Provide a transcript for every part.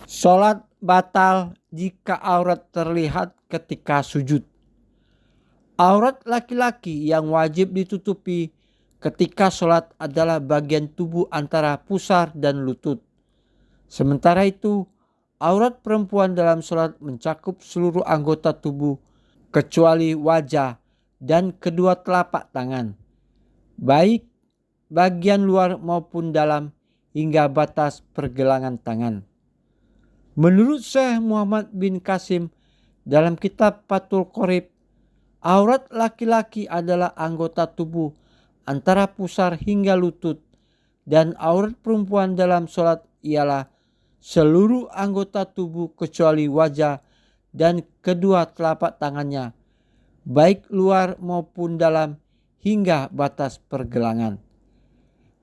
Sholat batal jika aurat terlihat ketika sujud. Aurat laki-laki yang wajib ditutupi ketika sholat adalah bagian tubuh antara pusar dan lutut. Sementara itu, aurat perempuan dalam sholat mencakup seluruh anggota tubuh kecuali wajah dan kedua telapak tangan, baik bagian luar maupun dalam hingga batas pergelangan tangan. Menurut Syekh Muhammad bin Qasim dalam kitab Fathul Qorib, aurat laki-laki adalah anggota tubuh antara pusar hingga lutut, dan aurat perempuan dalam sholat ialah seluruh anggota tubuh kecuali wajah dan kedua telapak tangannya, baik luar maupun dalam hingga batas pergelangan.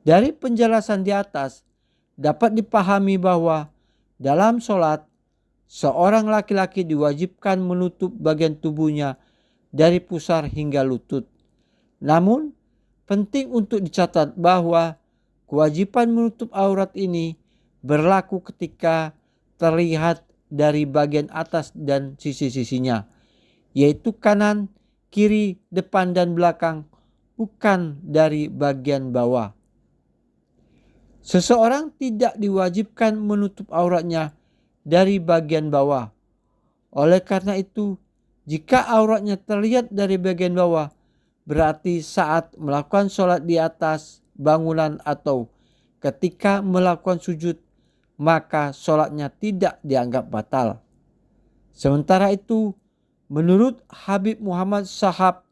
Dari penjelasan di atas dapat dipahami bahwa dalam sholat, seorang laki-laki diwajibkan menutup bagian tubuhnya dari pusar hingga lutut. Namun, penting untuk dicatat bahwa kewajiban menutup aurat ini berlaku ketika terlihat dari bagian atas dan sisi-sisinya, yaitu kanan, kiri, depan, dan belakang, bukan dari bagian bawah. Seseorang tidak diwajibkan menutup auratnya dari bagian bawah. Oleh karena itu, jika auratnya terlihat dari bagian bawah, berarti saat melakukan sholat di atas bangunan atau ketika melakukan sujud, maka sholatnya tidak dianggap batal. Sementara itu, menurut Habib Muhammad Shahab,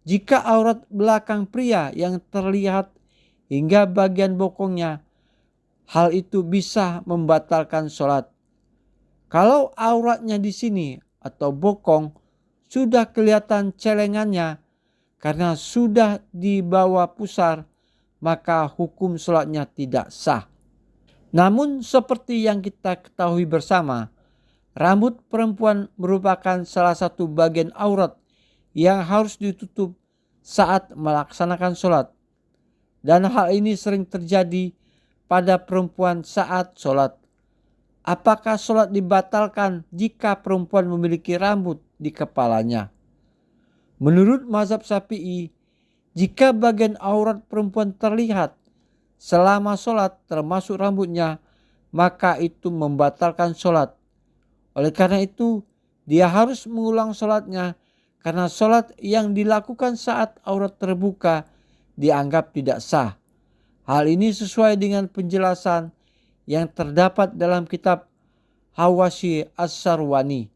jika aurat belakang pria yang terlihat hingga bagian bokongnya, hal itu bisa membatalkan sholat. Kalau auratnya di sini atau bokong sudah kelihatan celengannya karena sudah di bawah pusar, maka hukum sholatnya tidak sah. Namun seperti yang kita ketahui bersama, rambut perempuan merupakan salah satu bagian aurat yang harus ditutup saat melaksanakan sholat. Dan hal ini sering terjadi pada perempuan saat sholat. Apakah sholat dibatalkan jika perempuan memiliki rambut di kepalanya? Menurut mazhab Syafi'i, jika bagian aurat perempuan terlihat selama sholat termasuk rambutnya, maka itu membatalkan sholat. Oleh karena itu, dia harus mengulang sholatnya karena sholat yang dilakukan saat aurat terbuka dianggap tidak sah. Hal ini sesuai dengan penjelasan yang terdapat dalam kitab Hawashi As-Sarwani.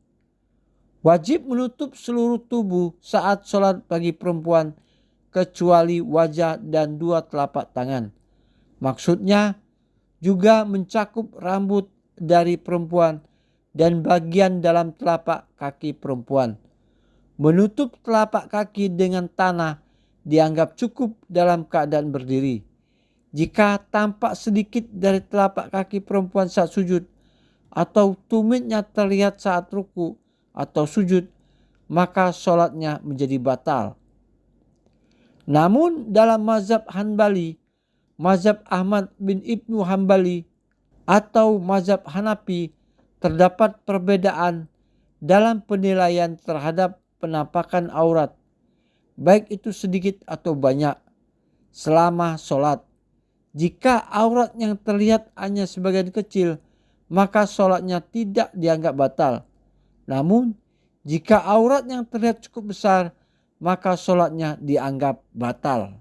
Wajib menutup seluruh tubuh saat sholat bagi perempuan kecuali wajah dan dua telapak tangan. Maksudnya juga mencakup rambut dari perempuan dan bagian dalam telapak kaki perempuan. Menutup telapak kaki dengan tanah dianggap cukup dalam keadaan berdiri. Jika tampak sedikit dari telapak kaki perempuan saat sujud atau tumitnya terlihat saat ruku atau sujud, maka sholatnya menjadi batal. Namun dalam mazhab Hanbali, mazhab Ahmad bin Ibnu Hambali, atau mazhab Hanafi, terdapat perbedaan dalam penilaian terhadap penampakan aurat, baik itu sedikit atau banyak, selama sholat. Jika aurat yang terlihat hanya sebagian kecil, maka sholatnya tidak dianggap batal. Namun, jika aurat yang terlihat cukup besar, maka sholatnya dianggap batal.